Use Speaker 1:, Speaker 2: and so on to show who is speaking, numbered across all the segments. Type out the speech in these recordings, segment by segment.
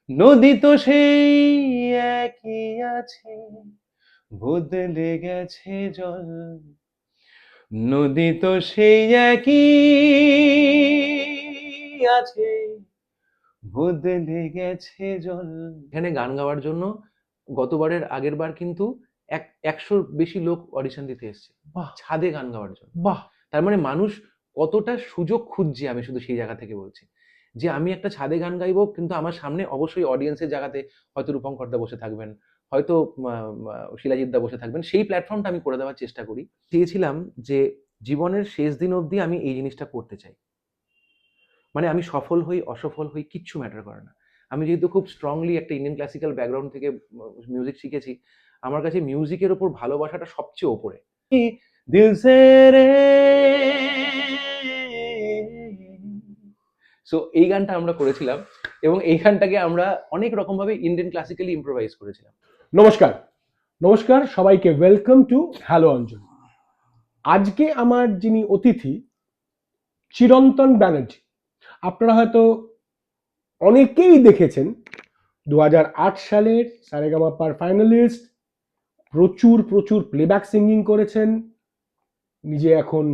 Speaker 1: নদী তো সেই একই আছে, বদলে গেছে জল। নদী তো সেই একই আছে, বদলে গেছে জল। এখানে গান গাওয়ার জন্য আগের বার কিন্তু 100 বেশি লোক অডিশন দিতে এসেছে
Speaker 2: বাহ
Speaker 1: ছাদে গান গাওয়ার জন্য।
Speaker 2: বাহ।
Speaker 1: তার মানে মানুষ কতটা সুযোগ খুঁজছে, আমি শুধু সেই জায়গা থেকে বলছি যে আমি একটা ছাদে গান গাইবো, কিন্তু আমার সামনে অবশ্যই অডিয়েন্সের জায়গাতে হয়তো রূপঙ্করদা বসে থাকবেন, হয়তো শিলাজিৎ দা বসে থাকবেন, সেই প্ল্যাটফর্মটা আমি করে দেওয়ার চেষ্টা করি। চেয়েছিলাম যে জীবনের শেষ দিন অবধি আমি এই জিনিসটা করতে চাই। মানে আমি সফল হই অসফল হই কিচ্ছু ম্যাটার করে না। আমি যেহেতু খুব স্ট্রংলি একটা ইন্ডিয়ান ক্লাসিক্যাল ব্যাকগ্রাউন্ড থেকে মিউজিক শিখেছি, আমার কাছে মিউজিকের ওপর ভালোবাসাটা সবচেয়ে ওপরে। দিল সে রে, সো এই গানটা আমরা করেছিলাম এবং এই গানটাকে আমরা অনেক রকম ভাবে ইন্ডিয়ান ক্লাসিক্যালি ইম্প্রোভাইজ করেছিলাম।
Speaker 2: নমস্কার, নমস্কার সবাইকে, ওয়েলকাম টু হ্যালো অঞ্জন। আজকে আমার যিনি অতিথি, চিরন্তন ব্যানার্জি। আপনারা হয়তো অনেকেই দেখেছেন 2008 সালের সারেগামাপার ফাইনালিস্ট, প্রচুর প্রচুর প্লেব্যাক সিঙ্গিং করেছেন, নিজে এখন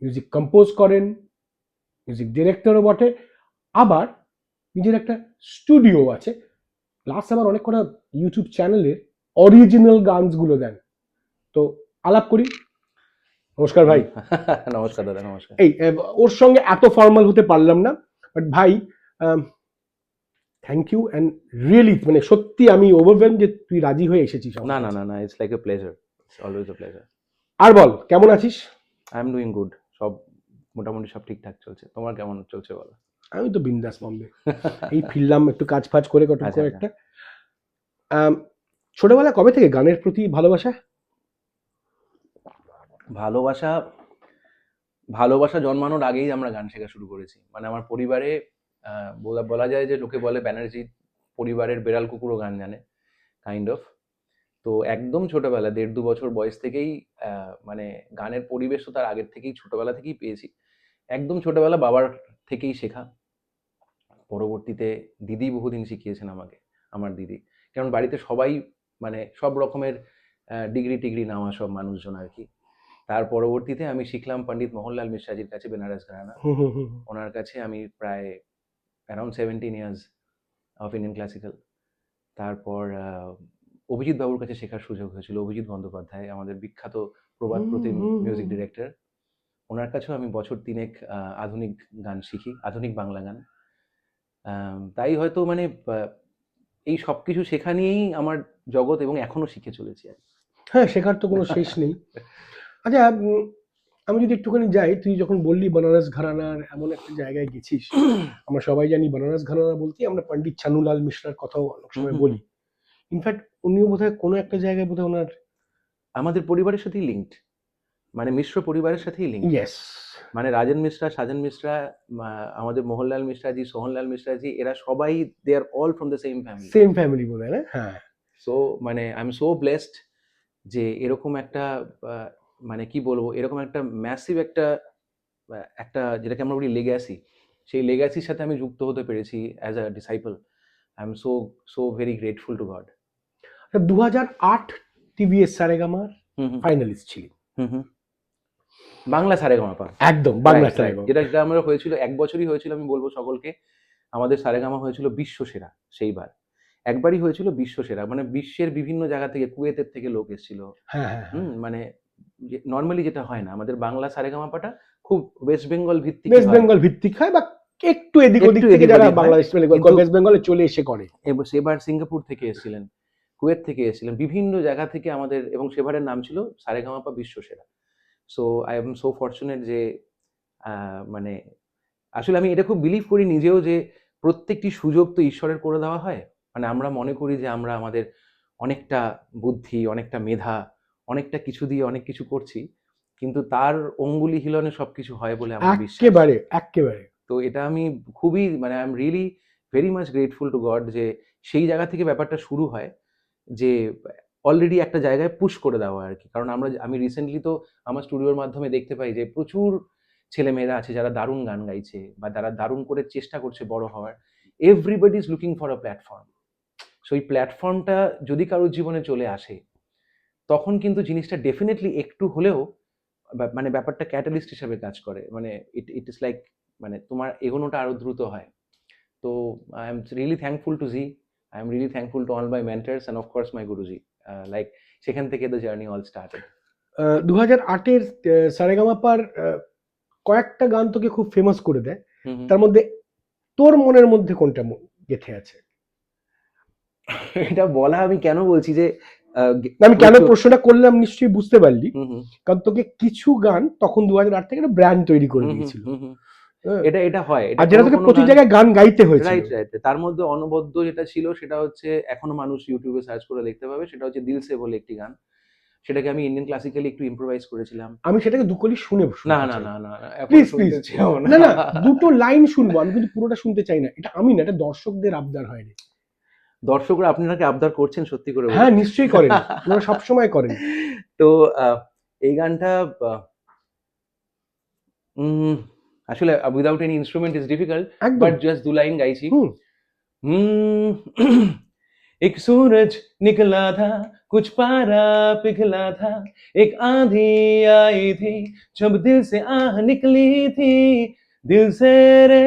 Speaker 2: মিউজিক কম্পোজ করেন, মিউজিক ডিরেক্টরও বটে, আবার নিজের একটা স্টুডিও আছে, প্লাস আবার অনেক কটা ইউটিউব চ্যানেলে অরিজিনাল গানগুলো দেন। তো আলাপ করি। নমস্কার ভাই।
Speaker 1: নমস্কার দাদা, নমস্কার।
Speaker 2: এই ওর সঙ্গে এত ফর্মাল হতে পারলাম না, বাট ভাই থ্যাংক ইউ অ্যান্ড রিয়েলি, মানে সত্যি আমি ওভারওয়েলম যে তুই রাজি হয়ে এসেছিস।
Speaker 1: না না না না, it's like a pleasure, it's always a pleasure.
Speaker 2: আর বল, কেমন আছিস?
Speaker 1: আই এম ডুইং গুড, সব মোটামুটি সব ঠিকঠাক চলছে। তোমার কেমন চলছে বলো?
Speaker 2: আমি তো বিন্দাস বম্বে, এই ফিরলাম একটু কাজ ফাজ করে কটুক
Speaker 1: আচ্ছা
Speaker 2: করে
Speaker 1: আচ্ছা।
Speaker 2: একটা। ছোটবেলা কবে থেকে গানের প্রতি ভালোবাসা?
Speaker 1: ভালোবাসা ভালোবাসা জন্মানোর আগেই আমরা গান শেখা শুরু করেছি। মানে আমার পরিবারে বলা যায় যে লোকে বলে ব্যানার্জি পরিবারের বেড়াল কুকুরও গান জানে, কাইন্ড অফ। তো একদম ছোটবেলা 1.5-2 বছর বয়স থেকেই মানে গানের পরিবেশ তো তার আগের থেকেই ছোটবেলা থেকেই পেয়েছি। একদম ছোটবেলা বাবার থেকেই শেখা। পরবর্তীতে দিদি বহুদিন শিখিয়েছেন আমাকে, আমার দিদি। কারণ বাড়িতে সবাই মানে সব রকমের ডিগ্রি টিগ্রি নেওয়া সব মানুষজন আর কি। তার পরবর্তীতে আমি শিখলাম পণ্ডিত মোহনলাল মিশ্রাজির কাছে বেনারস ঘরানা। ওনার কাছে আমি প্রায় around 17 years of Indian classical. তারপর অভিজিৎ বাবুর কাছে শেখার সুযোগ হয়েছিল। অভিজিৎ বন্দ্যোপাধ্যায় আমাদের বিখ্যাত প্রবাদ প্রতিম মিউজিক ডিরেক্টর। ওনার কাছেও আমি বছর 3 আধুনিক গান শিখি, আধুনিক বাংলা গান। তাই হয়তো মানে এই সব কিছু শেখা নিয়েই আমার জগৎ এবং এখনো শিখে চলেছি আর কি।
Speaker 2: হ্যাঁ, শেখার তো কোনো শেষ নেই। আচ্ছা, আমি যদি একটুখানি যাই, তুই যখন বললি বেনারস ঘরানার এমন একটা জায়গায় গেছিস, আমরা সবাই জানি বেনারস ঘরানা বলতে আমরা পণ্ডিত ছানুলাল মিশ্রার কথাও অনেক
Speaker 1: হুম,
Speaker 2: সময়
Speaker 1: হুম,
Speaker 2: বলি। ইনফ্যাক্ট উনিও বোধহয় কোনো একটা জায়গায় বোধহয় ওনার
Speaker 1: আমাদের পরিবারের সাথেই লিঙ্কড, মানে মিশ্র পরিবারের সাথেই লিঙ্কড।
Speaker 2: ইয়েস,
Speaker 1: মানে রাজেন মিশ্রা, সাজন মিশ্রা, আমাদের মোহনলাল মিশ্রাজি, সোহনলাল মিশ্রাজি, এরা সবাই they are all from the same family.
Speaker 2: Same family বলে না? হ্যাঁ।
Speaker 1: সো মানে আই এম সো ব্লেসড যে এরকম একটা মানে কি বলবো, এরকম একটা ম্যাসিভ একটা যেটাকে আমরা বলি লেগ্যাসি, সেই লেগ্যাসির সাথে আমি যুক্ত হতে পেরেছি as a disciple. I am so so very grateful to God.
Speaker 2: 2008 TVS সারেগামার
Speaker 1: হুম হুম
Speaker 2: ফাইনালিস্ট ছিলেন।
Speaker 1: হুম হুম। বাংলা সারেগামাপা,
Speaker 2: একদম বাংলা
Speaker 1: রাইট রাইট,
Speaker 2: সারেগামা।
Speaker 1: যেটা আমরা হয়েছিল 1 বছরই হয়েছিল, আমি বলবো সকলকে। আমাদের সারেগামা হয়েছিল বিশ্বসেরা সেইবার। একবারই হয়েছিল বিশ্বসেরা, মানে বিশ্বের বিভিন্ন জায়গা থেকে, কুয়েতের থেকে লোক এসেছিল।
Speaker 2: হ্যাঁ হ্যাঁ হ্যাঁ।
Speaker 1: মানে নর্মালি যেটা হয় না, আমাদের বাংলা সারেগামাপাটা খুব ওয়েস্ট বেঙ্গল ভিত্তিকই
Speaker 2: ওয়েস্ট
Speaker 1: হয়,
Speaker 2: বেঙ্গল ভিত্তিক হয়, বা একটু এদিক ওদিক
Speaker 1: একটু
Speaker 2: থেকে
Speaker 1: এদিক
Speaker 2: যারা
Speaker 1: ওদিক হয়।
Speaker 2: বাংলাদেশ মানে
Speaker 1: কিন্তু
Speaker 2: ওয়েস্ট বেঙ্গলে চলে এসে করে।
Speaker 1: সেবার সিঙ্গাপুর থেকে এসেছিলেন, কুয়েত থেকে এসেছিলেন, বিভিন্ন জায়গা থেকে আমাদের, এবং সেবারের নাম ছিল সারেগামাপা বিশ্বসেরা। So I am so fortunate যে মানে আসলে আমি এটা খুব বিলিভ করি নিজেও যে প্রত্যেকটি সুযোগ তো ঈশ্বরের করে দেওয়া হয়। মানে আমরা মনে করি যে আমরা আমাদের অনেকটা বুদ্ধি, অনেকটা মেধা, অনেকটা কিছু দিয়ে অনেক কিছু করছি, কিন্তু তার অঙ্গুলি হিলনে সবকিছু হয় বলে আমার বিশ্বাস।
Speaker 2: এক্কেবারে এক্কেবারে।
Speaker 1: তো এটা আমি খুবই মানে I am really very much grateful to god যে সেই জায়গা থেকে ব্যাপারটা শুরু হয়, যে অলরেডি একটা জায়গায় পুশ করে দেওয়া আর কি। কারণ আমি রিসেন্টলি তো আমার স্টুডিওর মাধ্যমে দেখতে পাই যে প্রচুর ছেলেমেয়েরা আছে যারা দারুণ গান গাইছে বা যারা দারুণ করে চেষ্টা করছে বড় হওয়ার, everybody is looking for a platform. So এই প্ল্যাটফর্মটা যদি কারোর জীবনে চলে আসে, তখন কিন্তু জিনিসটা ডেফিনেটলি একটু হলেও মানে ব্যাপারটা ক্যাটালিস্ট হিসেবে কাজ করে। মানে ইট ইজ লাইক মানে তোমার এগোনোটা আরো দ্রুত হয়। তো I am really thankful to G, I am really thankful to all my mentors and of course my Guruji. Like সেখান থেকে দ্য জার্নি অল স্টার্টেড।
Speaker 2: 2008-এর সারেগামাপার কয়েকটা গান তোকে খুব ফেমাস করে দেয়, তার মধ্যে তোর মনের মধ্যে কোনটা গেঁথে আছে?
Speaker 1: এটা বলা আমি কেন বলছি যে
Speaker 2: আমি কেন প্রশ্নটা করলাম নিশ্চয়ই বুঝতে পারলি, কারণ তোকে কিছু গান তখন 2008 থেকে একটা ব্র্যান্ড তৈরি করে দিয়েছিল।
Speaker 1: এটা হয়,
Speaker 2: আর যেটা তোকে প্রতি জায়গায় গান গাইতে হয়েছে।
Speaker 1: Right right. তার মধ্যে অনবদ্য যেটা ছিল সেটা হচ্ছে, এখনো মানুষ ইউটিউবে সার্চ করে দেখতে পাবে, সেটা হচ্ছে দিল সে বলে একটি গান। সেটাকে আমি ইন্ডিয়ান ক্লাসিক্যালি একটু ইম্প্রোভাইজ করেছিলাম।
Speaker 2: আমি সেটাকে দুকলি শুনে
Speaker 1: না না না না,
Speaker 2: প্লিজ প্লিজ, না না, দুটো লাইন শুনবো, আমি কিন্তু পুরোটা শুনতে চাই না। এটা আমি না, এটা দর্শকদের আবদার হয় রে।
Speaker 1: দর্শকরা আপনাকে আবদার করছেন সত্যি করে?
Speaker 2: হ্যাঁ নিশ্চয়ই করেন, ওরা সবসময় করেন।
Speaker 1: তো এই গানটা আসলে without any instrument is difficult, but just দু লাইন গাইছি। एक सूरज निकला था, कुछ पारा पिघला था, एक आंधी आई थी, जब दिल से आह निकली थी, दिल से रे।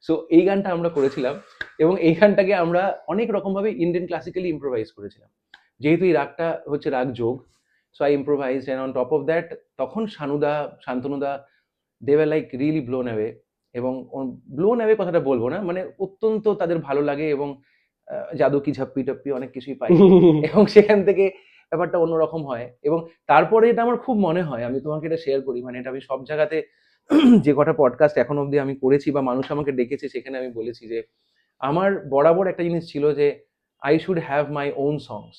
Speaker 1: সো এই গানটা আমরা করেছিলাম, এবং এই গানটাকে আমরা অনেক রকম ভাবে ইন্ডিয়ান ক্লাসিক্যালি ইম্প্রোভাইজ করেছিলাম। যেহেতু এই রাগটা হচ্ছে রাগ Jog, so I improvise, and on top of that তখন শানুদা, শান্তনুদা, they were like really blown away. এবং ব্লোন অ্যাওয়ে কথাটা বলবো না, মানে অত্যন্ত তাদের ভালো লাগে, এবং জাদু কি ঝাপ্পি টাপ্পি অনেক কিছুই পাই, এবং সেখান থেকে ব্যাপারটা অন্যরকম হয়। এবং তারপরে এটা আমার খুব মনে হয়, আমি তোমাকে এটা শেয়ার করি, মানে এটা আমি সব জায়গাতে যে কটা পডকাস্ট এখন অবধি আমি করেছি বা মানুষ আমাকে ডেকেছে সেখানে আমি বলেছি যে আমার বরাবর একটা জিনিস ছিল যে I should have my own songs.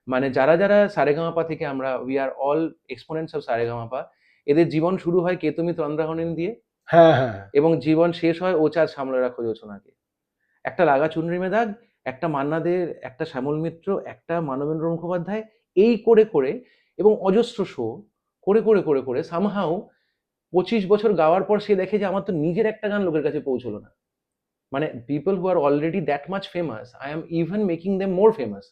Speaker 1: মানে যারা যারা সারেগামাপা থেকে, আমরা we are all exponents of Sa Re Ga Ma Pa, এদের জীবন শুরু হয় কে তুমি তন্দ্রাহনীন দিয়ে,
Speaker 2: হ্যাঁ হ্যাঁ, এবং
Speaker 1: জীবন শেষ হয় ও চাঁদ সামলে রাখো জোছনাকে। একটা লাগা চুনরি মেদাগ, একটা মান্না দের, একটা শ্যামল মিত্র, একটা মানবেন্দ্র মুখোপাধ্যায়, এই করে করে এবং অজস্র শো করে করে করে করে সামহাউ 25 বছর গাওয়ার পর সে দেখে যে আমার তো নিজের একটা গান লোকের কাছে পৌঁছলো না। মানে people who are already that much famous, I am even making them more famous.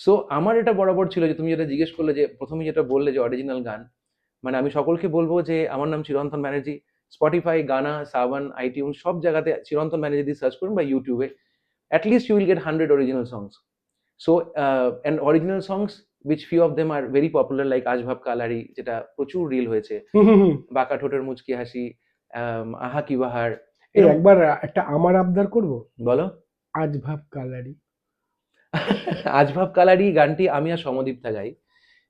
Speaker 1: So আমার এটা বরাবর ছিল যে তুমি যেটা জিজ্ঞেস করলে, যে প্রথমে যেটা বললে যে অরিজিনাল গান, মানে আমি সকলকে বলবো যে আমার নাম চিরন্তন ব্যানার্জি। স্পটিফাই, গানা, সাবান, আইটিউন সব জায়গাতে চিরন্তন ব্যানার্জি দিয়ে সার্চ করুন, বা ইউটিউবে, at least you will get 100 original songs. So and original songs which few of them are very popular, like আজ ভাব কালারি, যেটা প্রচুর রিল হয়েছে, বাঁকা ঠোঁটের মুচকি হাসি, আহা কি বাহার।
Speaker 2: এই একবার একটা আমার আবদার করব,
Speaker 1: বলো।
Speaker 2: আজ ভাব কালারি।
Speaker 1: আজ ভাব কালারি গানটি আমি আর সমদীপ্তা গাই,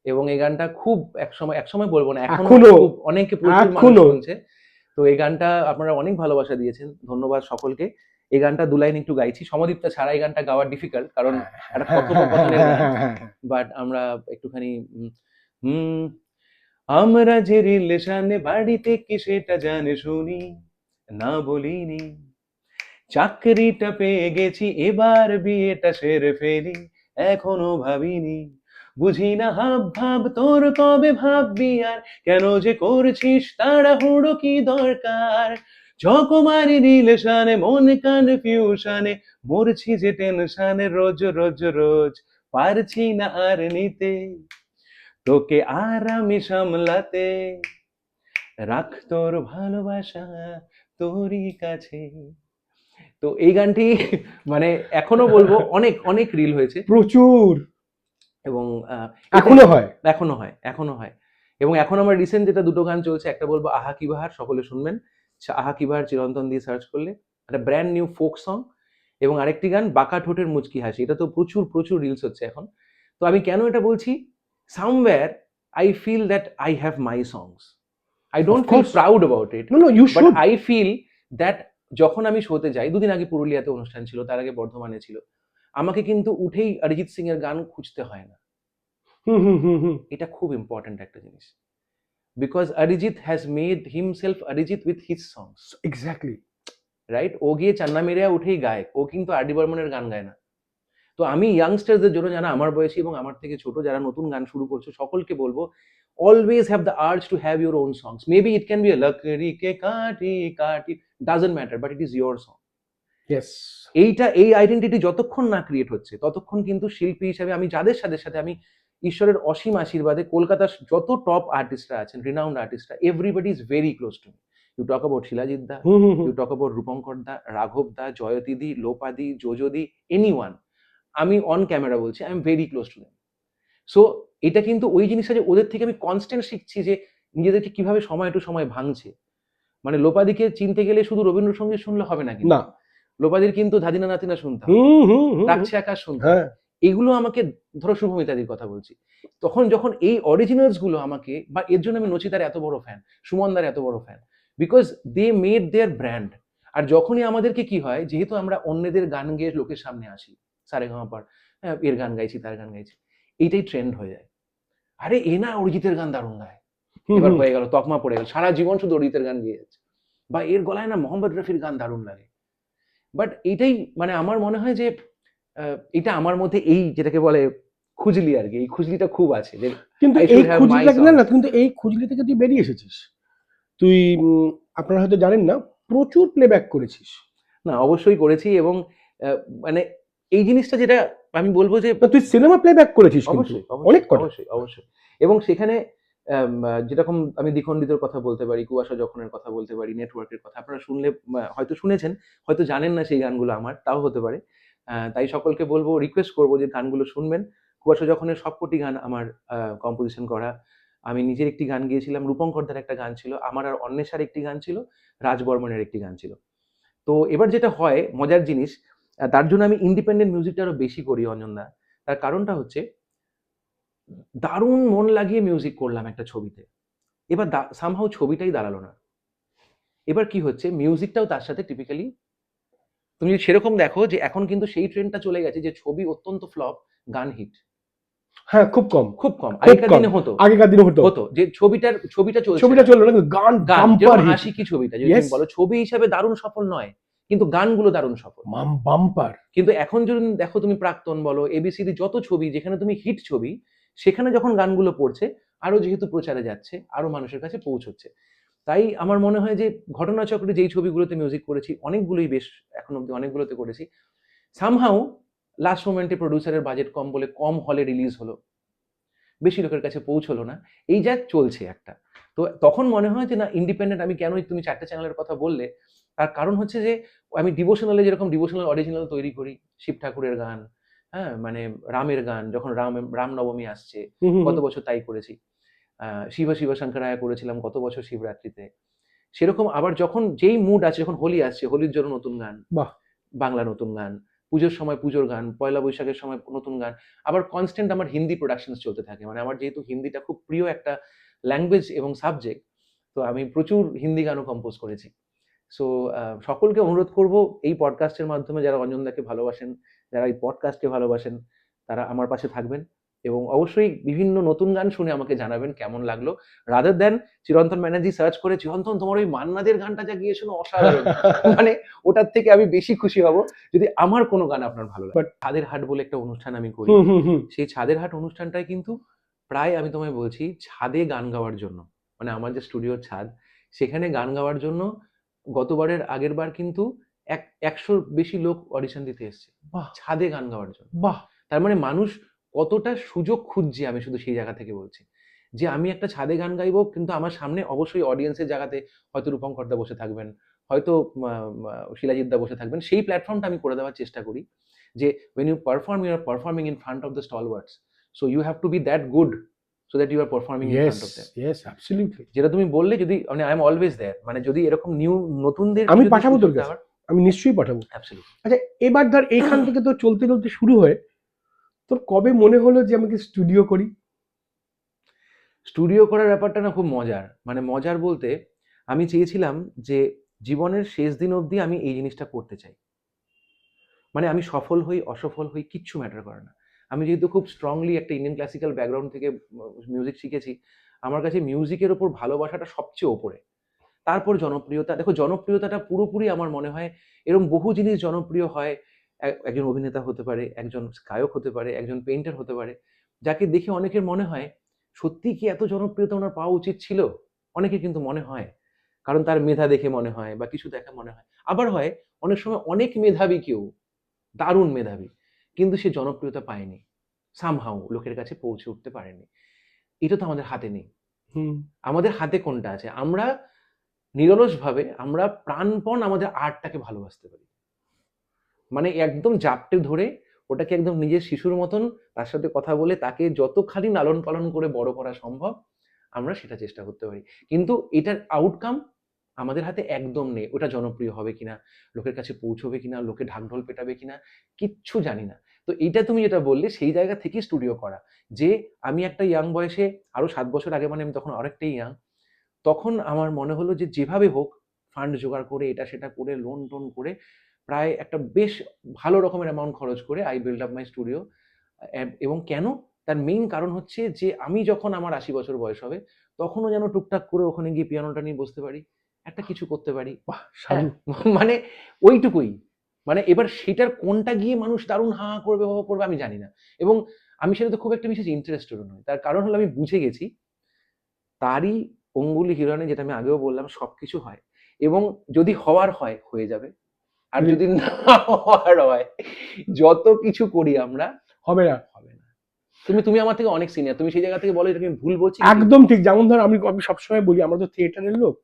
Speaker 1: এবং এই গানটা খুব একসময় বলবো না, এখনো খুব অনেকে প্রচুর মানুষ শুনছে। তো এই গানটা আপনারা অনেক ভালোবাসা দিয়েছেন, ধন্যবাদ সকলকে। এই গানটা দু লাইন একটু গাইছি, সমদীপ্তা ছাড়া এই গানটা গাওয়া ডিফিকাল্ট, কারণ একটা কথোপকথনের গান, বাট আমরা একটুখানি আমরা যে রিলেশনে বাড়িতে কি সেটা জানে শুনি, না বলিনি, চাকরিটা পেয়ে গেছি এবার বিয়েটা সেরে ফেলি, এখনো ভাবিনি, বুঝি না হাব ভাব তোর কবে ভাববি আর, কেন যে করছিস তাড়াহুড়ো কি দরকার, চকমারি রিলেশনে মন কনফিউশনে, মরছি যে টেনশনে রোজ রোজ রোজ, পারছি না আর নিতে তোকে আর আমি সামলাতে, রাখ তোর ভালোবাসা তোরই কাছে। তো এই গানটি মানে এখনো বলবো অনেক অনেক রিল হয়েছে
Speaker 2: প্রচুর,
Speaker 1: এবং
Speaker 2: এখনো হয়
Speaker 1: এখনো হয় এখনো হয়। এবং এখন আমার রিসেন্ট যেটা দুটো গান চলছে, একটা বলবো আহা কি বাহার, সকলে শুনবেন, আহা কি বাহার চিরন্তন দিয়ে সার্চ করলে, একটা ব্র্যান্ড নিউ ফোক সং। এবং আরেকটি গান বাঁকা ঠোঁটের মুচকি হাসি, এটা তো প্রচুর প্রচুর রিলস হচ্ছে এখন। তো আমি কেন এটা বলছি, somewhere I feel that I have my songs, I don't feel proud about it, but I feel that যখন আমি শোতে যাই, দুদিন আগে পুরুলিয়াতে অনুষ্ঠান ছিল, তার আগে বর্ধমানে ছিল, আমাকে কিন্তু উঠেই অরিজিৎ সিং এর গান খুঁজতে হয় না। এটা খুব ইম্পর্টেন্ট একটা জিনিস, because Arijit has made himself Arijit with his songs.
Speaker 2: Exactly
Speaker 1: right, ও গিয়ে চান্না মেরিয়া উঠেই গায়, ও কিন্তু আর ডি বর্মনের গান গায় না। তো আমি ইয়াংস্টারদের জন্য, যারা আমার বয়সী এবং আমার থেকে ছোট, যারা নতুন গান শুরু করছো, সকলকে বলবো, always have the urge to have your own songs. Maybe it can be a লাকড়ি কে কাটি কাটি, doesn't matter, but it is your song.
Speaker 2: Yes.
Speaker 1: এই আইডেন্টিটি যতক্ষণ না ক্রিয়েট হচ্ছে, ততক্ষণ কিন্তু শিল্পী হিসাবে আমি যাদের সাথে সাথে আমি ঈশ্বরের অসীম আশীর্বাদে কলকাতার যত টপ আর্টিস্টরা আছেন, রিনাউন্ড আর্টিস্টরা, everybody is very close to me. You talk about Shilajit da,
Speaker 2: hmm hmm hmm.
Speaker 1: You talk about Rupankar da, Raghab da, জয়তীদি, লোপাদি, যোজদি, এনিওয়ান, আমি অন ক্যামেরা বলছি, I am very close to them. So এটা কিন্তু ওই জিনিসটা যে ওদের থেকে আমি কনস্ট্যান্ট শিখছি, যে নিজেদেরকে কিভাবে সময় টু সময় ভাঙছে। মানে লোপাদিকে চিনতে গেলে শুধু রবীন্দ্রসঙ্গীত শুনলে হবে না, কিন্তু
Speaker 2: না।
Speaker 1: লোপাদির কিন্তু ধাদিনা নাতিনা শুনতে হবে,
Speaker 2: হুম হুম হুম হুম।
Speaker 1: রাগছে আকাশ শুনতে হবে।
Speaker 2: হ্যাঁ।
Speaker 1: এগুলো আমাকে, ধরো শুভমিতাদির কথা বলছি, তখন যখন এই অরিজিনালস গুলো আমাকে, বা এর জন্য আমি নচিতার এত বড় ফ্যান, সুমনদার এত বড় fan, because they made their brand. আর যখনই আমাদেরকে কি হয়, যেহেতু আমরা অন্যদের গান গেয়ে লোকের সামনে আসি, সারেগামাপার এর গান গাইছি, তার গান গাইছি, এইটাই ট্রেন্ড হয়ে যায়। আরে এ না অরিজিতের গান দারুণ গায়,
Speaker 2: হুম
Speaker 1: এবার
Speaker 2: হুম।
Speaker 1: হয়ে গেল, তকমা পড়ে গেল, সারা জীবন শুধু অরিজিতের গান গেয়ে যাচ্ছে, বা এর গলায় না মোহাম্মদ রফির গান দারুণ লাগে। বাট এইটাই মানে আমার মনে হয় যে এটা আমার মধ্যে এই যেটাকে বলে খুজলি আর কি, এই খুজলিটা খুব আছে, যে
Speaker 2: কিন্তু
Speaker 1: আই
Speaker 2: এই
Speaker 1: শুড হ্যাভ মাই
Speaker 2: খুঁজলিটা না
Speaker 1: সংস।
Speaker 2: না, কিন্তু এই খুঁজলি থেকে তুই বেরিয়ে এসেছিস। তুই আপনারা হয়তো জানেন না, প্রচুর প্লেব্যাক করেছিস।
Speaker 1: না অবশ্যই করেছি, এবং মানে এই জিনিসটা যেটা আমি বলবো যে
Speaker 2: না, তুই সিনেমা প্লেব্যাক করেছিস কিন্তু
Speaker 1: অবশ্যই
Speaker 2: অনেক
Speaker 1: অবশ্যই
Speaker 2: কটা।
Speaker 1: অবশ্যই অবশ্যই। এবং সেখানে যেরকম আমি দ্বিখণ্ডিতর কথা বলতে পারি, কুয়াশা যখনের কথা বলতে পারি, নেটওয়ার্কের কথা আপনারা শুনলে হয়তো শুনেছেন, হয়তো জানেন না সেই গানগুলো আমার, তাও হতে পারে। তাই সকলকে বলবো, রিকোয়েস্ট করবো যে গানগুলো শুনবেন। কুয়াশা যখনের সবকটি গান আমার কম্পোজিশন করা। আমি নিজের একটি গান গেয়েছিলাম, রূপঙ্করদার একটা গান ছিল, আমার আর অন্বেষার একটি গান ছিল, রাজ বর্মনের একটি গান ছিল। তো এবার যেটা হয় মজার জিনিস, তার জন্য আমি ইন্ডিপেন্ডেন্ট মিউজিকটা আরো বেশি করি অঞ্জনদা। তার কারণটা হচ্ছে, দারুণ মন লাগিয়ে মিউজিক করলাম একটা ছবিতে, এবার সামহাউ ছবিটাই দাঁড়ালো না। এবার কি হচ্ছে, মিউজিকটাও তার সাথে টিপিক্যালি, তুমি যদি সেরকম দেখো যে এখন কিন্তু সেই ট্রেন্ডটা চলে গেছে যে ছবি অত্যন্ত ফ্লপ, গান হিট
Speaker 2: হ্যাঁ, খুব কম।
Speaker 1: খুব কম।
Speaker 2: খুব
Speaker 1: আগেকার
Speaker 2: কম।
Speaker 1: দিনে হতো,
Speaker 2: আগেকার দিনে হতো।
Speaker 1: হতো যে ছবিটা চলছে
Speaker 2: ছবিটা
Speaker 1: না,
Speaker 2: চললো না, কিন্তু গান
Speaker 1: গান
Speaker 2: বাম্পার
Speaker 1: যেরকম
Speaker 2: হিট।
Speaker 1: আশিকি ছবিটা যদি
Speaker 2: ইয়েস।
Speaker 1: তুমি বলো, ছবি হিসাবে দারুণ সফল নয়, কিন্তু গানগুলো দারুণ সফল।
Speaker 2: বাম্পার।
Speaker 1: কিন্তু এখন যদি দেখো তুমি, প্রাক্তন বলো, এবিসিডি, যত ছবি যেখানে তুমি হিট ছবি, সেখানে যখন গানগুলো পড়ছে, আরো যেহেতু প্রচারে যাচ্ছে, আরো মানুষের কাছে পৌঁছচ্ছে। তাই আমার মনে হয় যে ঘটনাচক্রে যেই ছবিগুলোতে মিউজিক করেছি, অনেকগুলোই বেশ, এখন অব্দি অনেকগুলোতে করেছি, সামহাউ লাস্ট মোমেন্টে প্রডিউসারের বাজেট কম বলে কম হলে রিলিজ হলো, বেশি লোকের কাছে পৌঁছলো না, এই যা চলছে একটা। তো তখন মনে হয় যে না, ইন্ডিপেন্ডেন্ট, আমি কেনই তুমি 4টে চ্যানেলের কথা বললে, তার কারণ হচ্ছে যে আমি ডিভোশনালে যেরকম ডিভোশনাল অরিজিনাল তৈরি করি, শিব ঠাকুরের গান, হ্যাঁ মানে রামের গান, যখন রামনবমী আসছে,
Speaker 2: হুম হুম
Speaker 1: গত
Speaker 2: হুম।
Speaker 1: বছর তাই করেছি। শিব শিব শঙ্করায়া করেছিলাম গত বছর শিবরাত্রিতে। সেরকম আবার যখন যেই মুড আছে, যখন হোলি আসছে, হোলির জন্য নতুন গান,
Speaker 2: বাহ।
Speaker 1: বাংলা নতুন গান, পুজোর সময় পুজোর গান, পয়লা বৈশাখের সময় নতুন গান, আবার কনস্ট্যান্ট আমার হিন্দি প্রোডাকশনস চলতে থাকে। মানে আমার যেহেতু হিন্দিটা খুব প্রিয় একটা ল্যাঙ্গুয়েজ এবং সাবজেক্ট, তো আমি প্রচুর হিন্দি গানও কম্পোজ করেছি। সো সকলকে অনুরোধ করব, এই পডকাস্টের মাধ্যমে যারা অঞ্জনদাকে ভালোবাসেন, যারা এই পডকাস্টকে ভালোবাসেন, তারা আমার পাশে থাকবেন, এবং অবশ্যই বিভিন্ন নতুন গান শুনে আমাকে জানাবেন কেমন লাগলো। রাদার দ্যান চিরন্তন ব্যানার্জি সার্চ করে, চিরন্তন তোমার ওই মান্নাদের গানটা যা গিয়েছিল অসাধারণ, মানে ওটার থেকে আমি বেশি খুশি হব যদি আমার কোনো গান আপনার ভালো লাগে।
Speaker 2: বাট
Speaker 1: ছাদের হাট বলে একটা অনুষ্ঠান আমি করি,
Speaker 2: হুম হুম হুম।
Speaker 1: সেই ছাদের হাট অনুষ্ঠানটায় কিন্তু প্রায়, আমি তোমায় বলছি, ছাদে গান গাওয়ার জন্য, মানে আমার যে স্টুডিওর ছাদ, সেখানে গান গাওয়ার জন্য গতবারের আগের বার কিন্তু 100 বেশি লোক অডিশন দিতে এসছে
Speaker 2: বাহ
Speaker 1: ছাদে গান গাওয়ার জন্য।
Speaker 2: বাহ।
Speaker 1: তার মানে মানুষ কতটা সুযোগ খুঁজছে, আমি শুধু সেই জায়গা থেকে বলছি, যে আমি একটা ছাদে গান গাইবো, কিন্তু আমার সামনে অবশ্যই অডিয়েন্সের জায়গাতে হয়তো রূপঙ্করদা বসে থাকবেন, হয়তো শিলাজিৎদা বসে থাকবেন, সেই প্ল্যাটফর্মটা আমি করে দেওয়ার চেষ্টা করি, যে when you perform, you are performing in front of the stalwarts, so you have to be that good so that you are performing in
Speaker 2: yes
Speaker 1: front of them.
Speaker 2: Yes, absolutely.
Speaker 1: যেটা তুমি বললে, যদি মানে আই এম অলওয়েজ দেয়ার, মানে যদি এরকম নতুনদের
Speaker 2: আমি
Speaker 1: যদি
Speaker 2: পাঠাবো
Speaker 1: সুযোগ
Speaker 2: তোর কাছে,
Speaker 1: দেওয়ার,
Speaker 2: আমি নিশ্চয়ই পাঠাবো।
Speaker 1: অ্যাবসলিউটলি।
Speaker 2: আচ্ছা, এবার ধর এইখান থেকে তো চলতে চলতে শুরু হয়ে তোর কবে মনে হলো যে আমাকে স্টুডিও করি?
Speaker 1: স্টুডিও করার ব্যাপারটা না খুব মজার, মানে মজার বলতে, আমি চেয়েছিলাম যে জীবনের শেষ দিন অবধি আমি এই জিনিসটা করতে চাই। মানে আমি সফল হই অসফল হই কিচ্ছু ম্যাটার করে না। আমি যেহেতু খুব স্ট্রংলি একটা ইন্ডিয়ান ক্লাসিক্যাল ব্যাকগ্রাউন্ড থেকে মিউজিক শিখেছি, আমার কাছে মিউজিকের ওপর ভালোবাসাটা সবচেয়ে ওপরে। তারপর জনপ্রিয়তা, দেখো জনপ্রিয়তাটা পুরোপুরি আমার মনে হয়, এরকম বহু জিনিস জনপ্রিয় হয়, একজন অভিনেতা হতে পারে, একজন গায়ক হতে পারে, একজন পেইন্টার হতে পারে, যাকে দেখে অনেকের মনে হয় সত্যিই কি এত জনপ্রিয়তা ওনার পাওয়া উচিত ছিল? অনেকের কিন্তু মনে হয়। কারণ তার মেধা দেখে মনে হয় বা কিছু দেখে মনে হয়। আবার হয় অনেক সময় অনেক মেধাবী কেউ, দারুণ মেধাবী, কিন্তু সে জনপ্রিয়তা পায়নি। somehow লোকের কাছে পৌঁছে উঠতে পারেনি। এটা তো আমাদের হাতে নেই।
Speaker 2: হুম।
Speaker 1: আমাদের হাতে কোনটা আছে? আমরা নিরলসভাবে আমরা প্রাণপণ আমাদের আর্টটাকে ভালোবাসতে পারি। মানে একদম জাপটে ধরে ওটাকে একদম নিজের শিশুর মতন তার সাথে কথা বলে তাকে যতখানি লালন পালন করে বড় করা সম্ভব আমরা সেটা চেষ্টা করতে পারি। কিন্তু এটার আউটকাম আমাদের হাতে একদম নেই। ওটা জনপ্রিয় হবে কিনা, লোকের কাছে পৌঁছবে কিনা, লোকে ঢাকঢোল পেটাবে কিনা, কিচ্ছু জানি না। তো এইটা তুমি যেটা বললে সেই জায়গা থেকেই স্টুডিও করা। যে আমি একটা ইয়াং বয়সে আরো ৭ বছর আগে, মানে আমি তখন অনেকটাই ইয়াং। তখন আমার মনে হলো যে যেভাবে হোক ফান্ড জোগাড় করে এটা সেটা করে লোন-টোন করে প্রায় একটা বেশ ভালো রকমের অ্যামাউন্ট খরচ করে I build up my studio. এবং কেন? তার মেইন কারণ হচ্ছে যে আমি যখন আমার ৮০ বছর বয়স হবে, তখনও যেন টুকটাক করে ওখানে গিয়ে পিয়ানোটা নিয়ে বসতে পারি। একটা কিছু করতে পারি।
Speaker 2: বাহ!
Speaker 1: হ্যাঁ,
Speaker 2: সাধু।
Speaker 1: মানে ওইটুকুই। মানে এবার সেটার কোনটা গিয়ে মানুষ দারুণ হা, হা করবে, হা, হা করবে আমি জানি না। এবং আমি সেটাতে খুব একটা বিশেষ ইন্টারেস্টেডও নই। তার কারণ হলো আমি বুঝে গেছি তারই অঙ্গুলি হিরণে, যেটা আমি আগেও বললাম, সবকিছু হয়। এবং যদি হওয়ার হয় হয়ে যাবে। আর
Speaker 2: যদি
Speaker 1: যদি না হওয়ার হয়, যত কিছু করি আমরা
Speaker 2: হবে না।
Speaker 1: হবে না। তুমি আমার থেকে অনেক সিনিয়র। তুমি সেই জায়গা থেকে বলো এটাকে আমি ভুল বলছি কি ঠিক?
Speaker 2: একদম ঠিক। যেমন ধর আমি আমি সবসময় বলি আমরা তো থিয়েটারের লোক।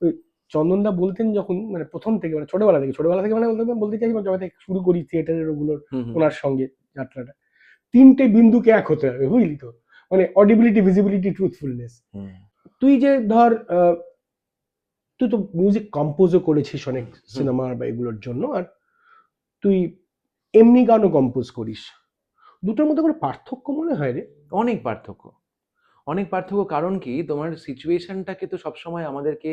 Speaker 2: ওই চন্দনদা বলতেন যখন মানে ১ম থেকে মানে ছোটবেলা থেকে মানে বলতে চাইছি মানে যবে থেকে শুরু করি থিয়েটারের ওগুলোর
Speaker 1: হুম, হুম,
Speaker 2: ওনার সঙ্গে যাত্রাটা। ৩ টে বিন্দুকে এক হতে হবে, বুঝলি তো? মানে অডিবিলিটি, ভিজিবিলিটি, ট্রুথফুলনেস।
Speaker 1: হুম,
Speaker 2: তুই যে ধর তুই তো মিউজিক কম্পোজও করেছিস অনেক
Speaker 1: হুম।
Speaker 2: সিনেমার বা এগুলোর জন্য। আর তুই এমনি গানও কম্পোজ করিস। দুটোর মধ্যে কোনো পার্থক্য মনে হয় রে?
Speaker 1: অনেক পার্থক্য। অনেক পার্থক্য, কারণ কি তোমার সিচুয়েশনটাকে তো সবসময় আমাদেরকে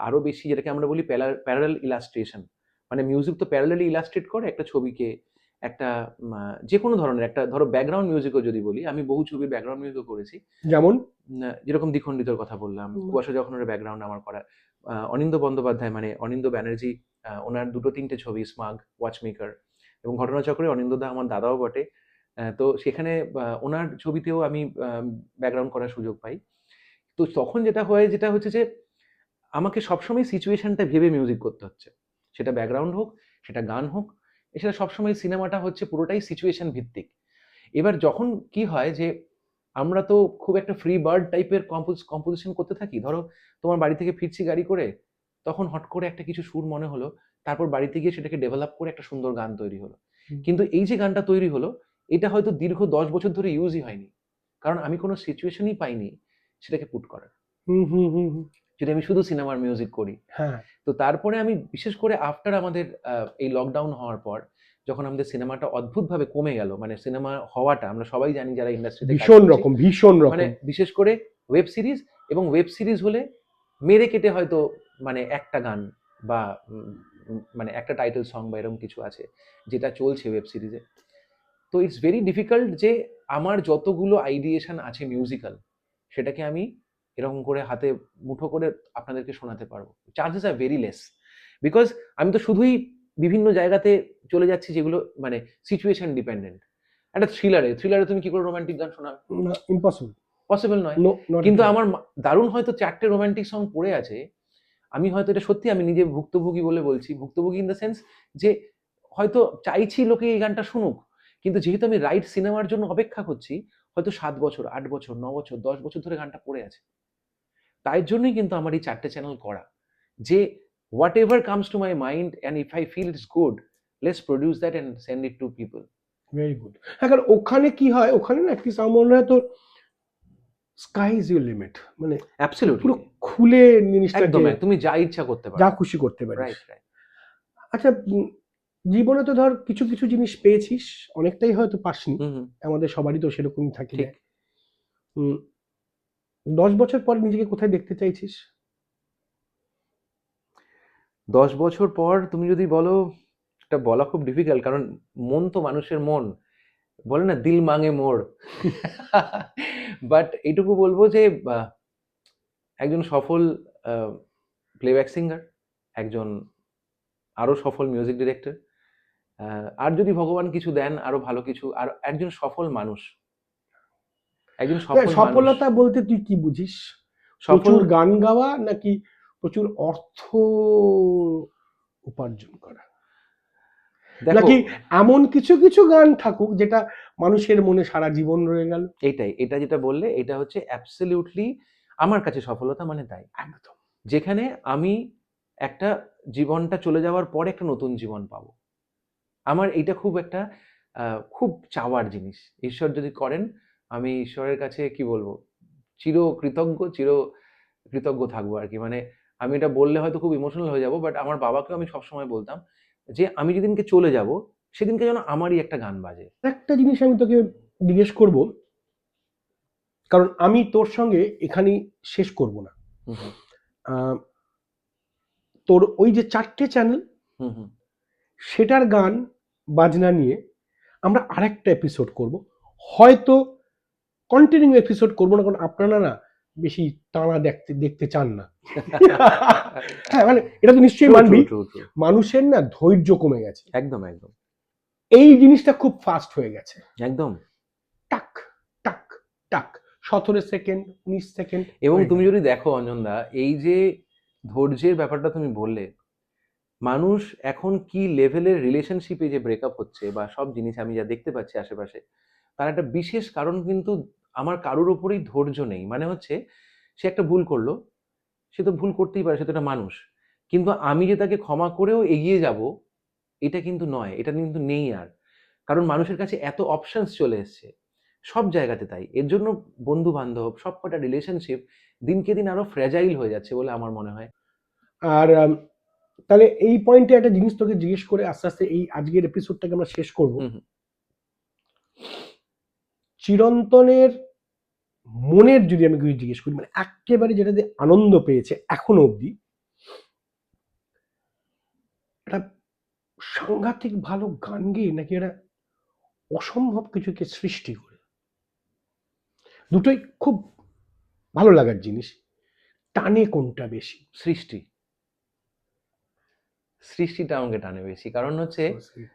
Speaker 1: আরো বেশি, যেটাকে আমরা বলি প্যারালাল ইলাস্ট্রেশন, মানে মিউজিক তো প্যারালালি ইলাস্ট্রেট করে একটা ছবিকে, একটা যে কোনো ধরনের একটা, ধরো ব্যাকগ্রাউন্ড মিউজিকও যদি বলি, আমি বহু ছবির ব্যাকগ্রাউন্ড মিউজিকও করেছি।
Speaker 2: যেমন?
Speaker 1: যেরকম দ্বিখণ্ডিতর কথা বললাম, কুয়াশা যখনের ব্যাকগ্রাউন্ড আমার করা, অনিন্দ্য বন্দ্যোপাধ্যায় মানে অনিন্দ্য ব্যানার্জি, ওনার ২-৩টে ছবি স্মাগ, ওয়াচমেকার এবং ঘটনাচক্রে অনিন্দ্যদা আমার দাদাও বটে। তো সেখানে ওনার ছবিতেও আমি ব্যাকগ্রাউন্ড করার সুযোগ পাই। তো তখন যেটা হয়, যেটা হচ্ছে যে আমাকে সবসময় সিচুয়েশনটা ভেবে মিউজিক করতে হচ্ছে। সেটা ব্যাকগ্রাউন্ড হোক, সেটা গান হোক, এছাড়া সবসময় সিনেমাটা হচ্ছে পুরোটাই সিচুয়েশন ভিত্তিক। এবার যখন কি হয় যে আমরা তো খুব একটা ফ্রি বার্ড টাইপের কম্পোজিশন করতে থাকি। ধরো তোমার বাড়ি থেকে ফিরছি গাড়ি করে, তখন হট করে একটা কিছু সুর মনে হলো, তারপর বাড়িতে গিয়ে সেটাকে ডেভেলপ করে একটা সুন্দর গান তৈরি হলো।
Speaker 2: হুম।
Speaker 1: কিন্তু এই যে গানটা তৈরি হলো, এটা হয়তো দীর্ঘ ১০ বছর ধরে ইউজই হয়নি। কারণ আমি কোনো সিচুয়েশনই পাইনি সেটাকে পুট করার।
Speaker 2: হুম, হুম, হুম, হুম।
Speaker 1: যদি আমি শুধু সিনেমার মিউজিক করি।
Speaker 2: হ্যাঁ।
Speaker 1: তো তারপরে আমি বিশেষ করে আফটার আমাদের এই লকডাউন হওয়ার পর, যখন আমাদের সিনেমাটা অদ্ভুতভাবে কমে গেল, মানে সিনেমা হওয়াটা আমরা সবাই জানি যারা ইন্ডাস্ট্রিতে কাজ
Speaker 2: ভীষণ
Speaker 1: করছি।
Speaker 2: রকম, ভীষণ
Speaker 1: মানে
Speaker 2: রকম।
Speaker 1: বিশেষ করে ওয়েব সিরিজ, এবং ওয়েব সিরিজ হলে মেরে কেটে হয়তো মানে একটা গান বা মানে একটা টাইটেল সং বা এরকম কিছু আছে যেটা চলছে ওয়েব সিরিজে। তো ইটস ভেরি ডিফিকাল্ট যে আমার যতগুলো আইডিয়েশন আছে মিউজিক্যাল, সেটাকে আমি এরকম করে হাতে মুঠো করে আপনাদেরকে শোনাতে পারবো। Charges are very less. Because আমি তো শুধুই বিভিন্ন জায়গাতে চলে যাচ্ছি যেগুলো মানে সিচুয়েশন ডিপেন্ডেন্ট। একটা থ্রিলারে তুমি কি করে রোমান্টিক গান শোনাবে?
Speaker 2: না, ইম্পসিবল।
Speaker 1: পসিবল নয়।
Speaker 2: নো, নট এট
Speaker 1: কিন্তু
Speaker 2: অল।
Speaker 1: আমার দারুণ হয়তো ৪ টে রোমান্টিক সং পড়ে আছে। আমি হয়তো এটা সত্যি আমি নিজে ভুক্তভোগী বলে বলছি। ভুক্তভোগী ইন দ্য সেন্স যে হয়তো চাইছি লোকে এই গানটা শুনুক। কিন্তু যেহেতু আমি রাইট সিনেমার জন্য অপেক্ষা করছি, হয়তো ৭ বছর, ৮ বছর, ৯ বছর, ১০ বছর ধরে গানটা পড়ে আছে। তাই জন্যই কিন্তু আমার এই ৪ টে চ্যানেল করা। যে whatever comes to my mind and if I feel it's good, let's produce that and send it to people.
Speaker 2: Very good. হ্যাঁ, কারণ ওখানে কি হয়, ওখানে না একটি আমার মনে হয় তোর স্কাই ইজ ইউর লিমিট। মানে তুই পুরো
Speaker 1: Absolutely.
Speaker 2: খুলে জিনিসটাকে
Speaker 1: একদম, তুমি যা ইচ্ছা করতে
Speaker 2: যা
Speaker 1: পারো।
Speaker 2: খুশি করতে পারিস।
Speaker 1: Right, right.
Speaker 2: আচ্ছা, জীবনে তো ধর কিছু, কিছু জিনিস পেয়েছিস, অনেকটাই হয়তো পাসনি।
Speaker 1: হুম, হুম।
Speaker 2: আমাদের সবারই তো সেরকমই থাকে
Speaker 1: ঠিক।
Speaker 2: যায়। উম ১০ বছর পর নিজেকে কোথায় দেখতে চাইছিস?
Speaker 1: ১০ বছর পর তুমি যদি বলো, এটা বলা খুব ডিফিকাল্ট, কারণ মন তো মানুষের মন। বলে না দিল মাঙ্গে মোর। বাট এইটুকু বলবো যে একজন সফল আ প্লেব্যাক সিঙ্গার, একজন আরো সফল মিউজিক ডিরেক্টর, আর যদি ভগবান কিছু দেন আরো ভালো কিছু, আর একজন সফল মানুষ, একজন সফল মানুষ,
Speaker 2: সফলতা বলতে তুই কি বুঝিস?
Speaker 1: সফল
Speaker 2: প্রচুর গান গাওয়া নাকি প্রচুর অর্থ উপার্জন করা,
Speaker 1: দেখো
Speaker 2: নাকি এমন কিছু কিছু গান থাকুক যেটা মানুষের মনে সারা জীবন রয়ে গেল?
Speaker 1: এটা যেটা বললে এটা হচ্ছে অ্যাবসলিউটলি আমার কাছে সফলতা মানে তাই,
Speaker 2: একদম।
Speaker 1: যেখানে আমি একটা জীবনটা চলে যাওয়ার পরে একটা নতুন জীবন পাবো। আমার এইটা খুব একটা খুব চাওয়ার জিনিস। ঈশ্বর যদি করেন, আমি ঈশ্বরের কাছে কি বলবো, চির কৃতজ্ঞ থাকবো আর কি। মানে আমি এটা বললে হয়তো খুব ইমোশনাল হয়ে যাবো, বাট আমার বাবাকেও আমি সবসময় বলতাম যে আমি যেদিনকে চলে যাব সেদিনকে যেন আমারই একটা গান বাজে।
Speaker 2: একটা জিনিস আমি তোকে জিজ্ঞেস করব, কারণ আমি তোর সঙ্গে এখানেই শেষ করব না।
Speaker 1: হুম হুম
Speaker 2: আহ, তোর ওই যে 4টে চ্যানেল,
Speaker 1: হুম হুম
Speaker 2: সেটার গান বাজনা নিয়ে আমরা আরেকটা এপিসোড করব, হয়তো কন্টিনিউ এপিসোড করবো না, কারণ আপনারা না বেশি টানা দেখতে দেখতে চান না। হ্যাঁ, মানে এটা তো নিশ্চয়ই
Speaker 1: True,
Speaker 2: মানবি,
Speaker 1: true, true, true.
Speaker 2: মানুষের না ধৈর্য কমে গেছে,
Speaker 1: একদম একদম
Speaker 2: এই জিনিসটা খুব ফাস্ট হয়ে গেছে।
Speaker 1: একদম।
Speaker 2: টাক টাক টাক, 17 সেকেন্ড, 19 সেকেন্ড
Speaker 1: এবং
Speaker 2: হয়ে
Speaker 1: তুমি
Speaker 2: গেল।
Speaker 1: যদি দেখো অঞ্জনদা, এই যে ধৈর্যের ব্যাপারটা তুমি বললে, মানুষ এখন কি লেভেলের রিলেশনশিপে যে ব্রেকআপ হচ্ছে বা সব জিনিস আমি যা দেখতে পাচ্ছি আশেপাশে, তার একটা বিশেষ কারণ কিন্তু আমার কারোর ওপরেই ধৈর্য নেই। মানে হচ্ছে সে একটা ভুল করলো, সে তো ভুল করতেই পারে, সে তো একটা মানুষ, কিন্তু আমি যে তাকে ক্ষমা করেও এগিয়ে যাব এটা কিন্তু নয়, এটা কিন্তু নেই আর। কারণ মানুষের কাছে এত অপশনস চলে এসছে সব জায়গাতে, তাই এর জন্য বন্ধু বান্ধব সব কটা রিলেশনশিপ দিনকে দিন আরো ফ্র্যাজাইল হয়ে যাচ্ছে বলে আমার মনে হয়।
Speaker 2: আর তাহলে এই পয়েন্টে একটা জিনিস তোকে জিজ্ঞেস করে আস্তে আস্তে এই আজকের এপিসোডটাকে আমরা শেষ করব।
Speaker 1: হুম হুম।
Speaker 2: চিরন্তনের মনের যদি আমি কিছু জিজ্ঞেস করি, মানে একেবারে যেটা দিয়ে আনন্দ পেয়েছে এখনো অবধি, একটা সাংঘাতিক ভালো গান গেয়ে নাকি একটা অসম্ভব কিছুকে সৃষ্টি করে, দুটোই খুব ভালো লাগার জিনিস, টানে কোনটা বেশি?
Speaker 1: সৃষ্টি, সৃষ্টিটা আমাকে টানে বেশি। কারণ হচ্ছে
Speaker 2: So sweet.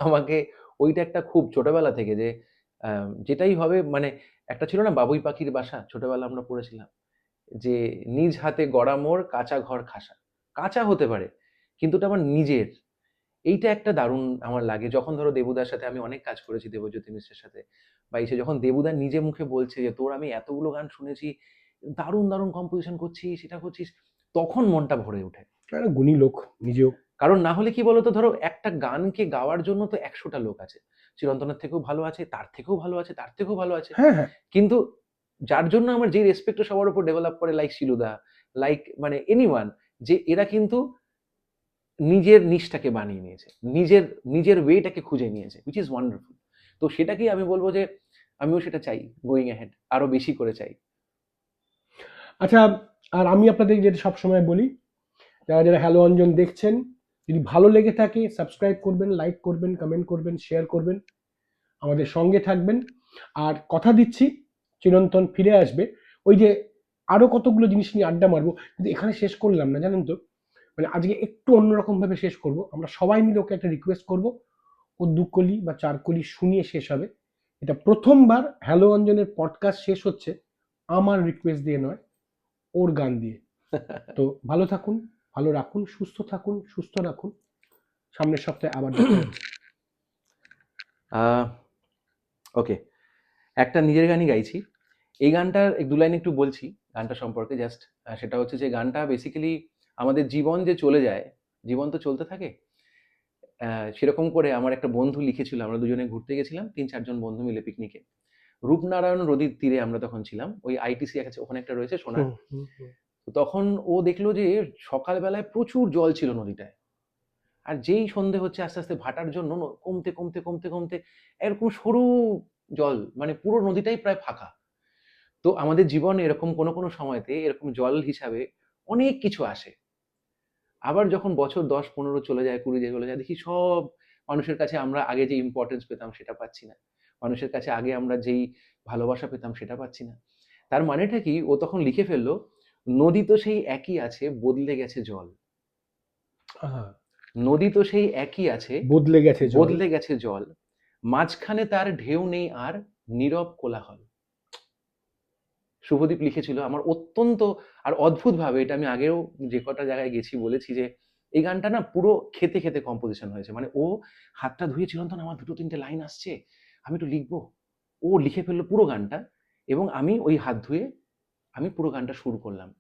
Speaker 1: আমাকে ওইটা একটা খুব ছোটবেলা থেকে যে যেটাই হবে, মানে একটা ছিল না বাবুই পাখির বাসা, ছোটবেলা আমরা পড়েছিলাম যে নিজ হাতে গড়া মোর কাঁচা ঘর খাসা। কাঁচা হতে পারে কিন্তু ওটা আমার নিজের। এইটা একটা দারুণ আমার লাগে। যখন ধরো দেবুদার সাথে আমি অনেক কাজ করেছি, দেবজ্যোতি মিশ্রের সাথে, বা এসে যখন দেবুদা নিজে মুখে বলছে যে তোর আমি এতগুলো গান শুনেছি, দারুণ দারুণ কম্পোজিশন করছিস, সেটা করছিস, তখন মনটা ভরে ওঠে।
Speaker 2: একটা গুণী লোক নিজেও।
Speaker 1: কারণ না হলে কি বলতো, ধরো একটা গানকে গাওয়ার জন্য তো 100টা লোক আছে, চিরন্তনের থেকেও ভালো আছে, তার থেকেও ভালো আছে, তার থেকেও ভালো আছে,
Speaker 2: হ্যাঁ হ্যাঁ,
Speaker 1: কিন্তু যার জন্য আমার যে রেসপেক্ট সবার উপর ডেভেলপ করে, লাইক শিলুদা, লাইক মানে এনিওয়ান, যে এরা কিন্তু নিজের নিশটাকে বানিয়ে নিয়েছে, নিজের নিজের ওয়েটাকে খুঁজে নিয়েছে, উইচ ইজ ওয়ান্ডারফুল। তো সেটাকেই আমি বলবো যে আমিও সেটা চাই, গোয়িং অ্যাহেড আরো বেশি করে চাই।
Speaker 2: আচ্ছা। আর আমি আপনাদের যেটা সবসময় বলি, যারা যারা হ্যালো অঞ্জন দেখছেন, যদি ভালো লেগে থাকে সাবস্ক্রাইব করবেন, লাইক করবেন, কমেন্ট করবেন, শেয়ার করবেন, আমাদের সঙ্গে থাকবেন। আর কথা দিচ্ছি, চিরন্তন ফিরে আসবে। ওই যে আরো কতগুলো জিনিস নিয়ে আড্ডা মারবো, কিন্তু এখানে শেষ করলাম না, জানেন তো। মানে আজকে একটু অন্যরকম ভাবে শেষ করব, আমরা সবাই মিলে ওকে একটা রিকোয়েস্ট করব, ও 2 কলি বা 4 কলি শুনিয়ে শেষ হবে। এটা প্রথমবার হ্যালো অঞ্জনের পডকাস্ট শেষ হচ্ছে আমার রিকোয়েস্ট দিয়ে নয়, ওর গান দিয়ে। তো ভালো থাকুন, ভালো রাখুন, সুস্থ থাকুন, সুস্থ রাখুন। সামনের সপ্তাহে আবার দেখা হচ্ছে।
Speaker 1: ওকে, একটা নিজের গানই গাইছি। এই গানটার এক দু লাইন একটু বলছি গানটা সম্পর্কে জাস্ট। সেটা হচ্ছে যে গানটা বেসিক্যালি আমাদের জীবন যে চলে যায়, জীবন তো চলতে থাকে, সেরকম করে আমার একটা বন্ধু লিখেছিল, আমরা দুজনে ঘুরতে গেছিলাম 3-4 জন বন্ধু মিলে পিকনিকে, রূপনারায়ণ নদীর তীরে আমরা তখন ছিলাম, ওই আইটিসি আছে ওখানে একটা রয়েছে সোনার।
Speaker 2: হুম, হুম, হুম।
Speaker 1: তো তখন ও দেখলো যে সকালবেলায় প্রচুর জল ছিল নদীটায়, আর যেই সন্ধে হচ্ছে আস্তে আস্তে ভাটার জন্য কমতে কমতে কমতে কমতে এরকম সরু জল, মানে পুরো নদীটাই প্রায় ফাঁকা। তো আমাদের জীবনে এরকম কোনো কোনো সময়তে এরকম জল হিসাবে অনেক কিছু আসে। আবার যখন বছর 10-15 চলে যায়, 20 চলে যায়, দেখি সব মানুষের কাছে আমরা আগে যে ইম্পর্টেন্স পেতাম সেটা পাচ্ছি না, মানুষের কাছে আগে আমরা যেই ভালোবাসা পেতাম সেটা পাচ্ছি না। তার মানেটা কি, ও তখন লিখে ফেললো, নদী তো সেই একই আছে, বদলে গেছে জল।
Speaker 2: আহা,
Speaker 1: নদী তো সেই একই আছে,
Speaker 2: বদলে গেছে জল।
Speaker 1: বদলে গেছে জল, মাঝখানে তার ঢেউ নেই আর, নীরব কোলাহল। শুভদীপ লিখেছিল, আমার অত্যন্ত আর অদ্ভুত ভাবে, এটা আমি আগেও যে কটা জায়গায় গেছি বলেছি যে এই গানটা না পুরো খেতে খেতে কম্পোজিশন হয়েছে। মানে ও হাতটা ধুয়ে চিরন্তন আমার দুটো তিনটে লাইন আসছে, আমি একটু লিখবো, ও লিখে ফেললো পুরো গানটা, এবং আমি ওই হাত ধুয়ে আমি পুরো গানটা শুরু করলাম।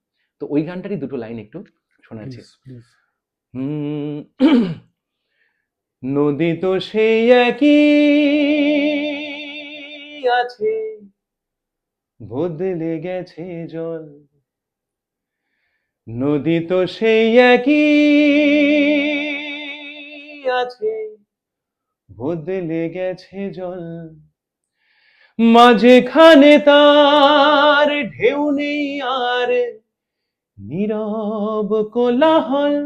Speaker 1: তো ওই গানটারই দুটো লাইন একটু শোনাচ্ছি।
Speaker 2: Please please.
Speaker 1: হুম, নদী তো সেই একই আছে, বদলে গেছে জল। নদী তো সেই একই আছে, বদলে গেছে জল। মাঝখানে তার ঢেউ নেই আর, নীরব কোলাহল।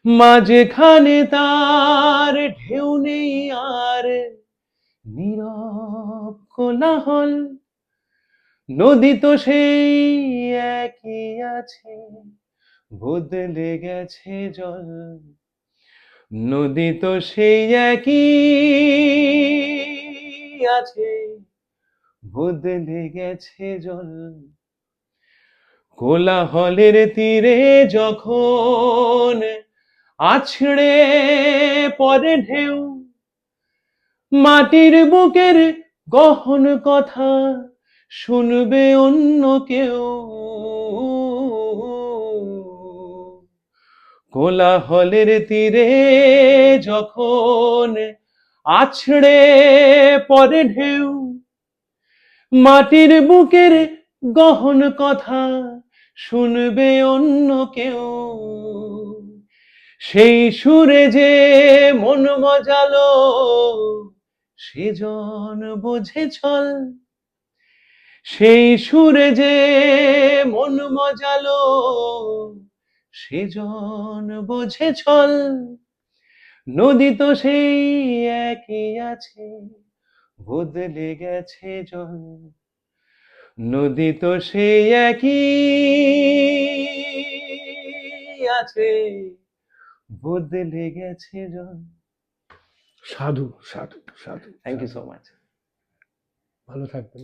Speaker 1: মাঝখানে তার ঢেউ নেই আর, নীরব কোলাহল। নদী তো সেই একই আছে, বদলে গেছে জল। নদী তো সেই একই আছে, বদলে গেছে জল। কোলাহলের তীরে যখন আছড়ে পড়ে ঢেউ, মাটির বুকের গহন কথা শুনবে অন্য কেউ। কোলাহলের তীরে যখন আছড়ে পড়ে ঢেউ, মাটির বুকের গহন কথা শুনবে অন্য কেউ। সেই সুরে যে মন মজালো, সেজন বোঝে ছল। সেই সুরে যে মন মজালো, সেজন বোঝে ছল। নদী তো সেই একই আছে, বদলে গেছে জল। নদী তো সেই একই আছে, বদলে গেছে জল।
Speaker 2: সাধু সাধু সাধু।
Speaker 1: Thank you so much.
Speaker 2: ভালো থাকবেন।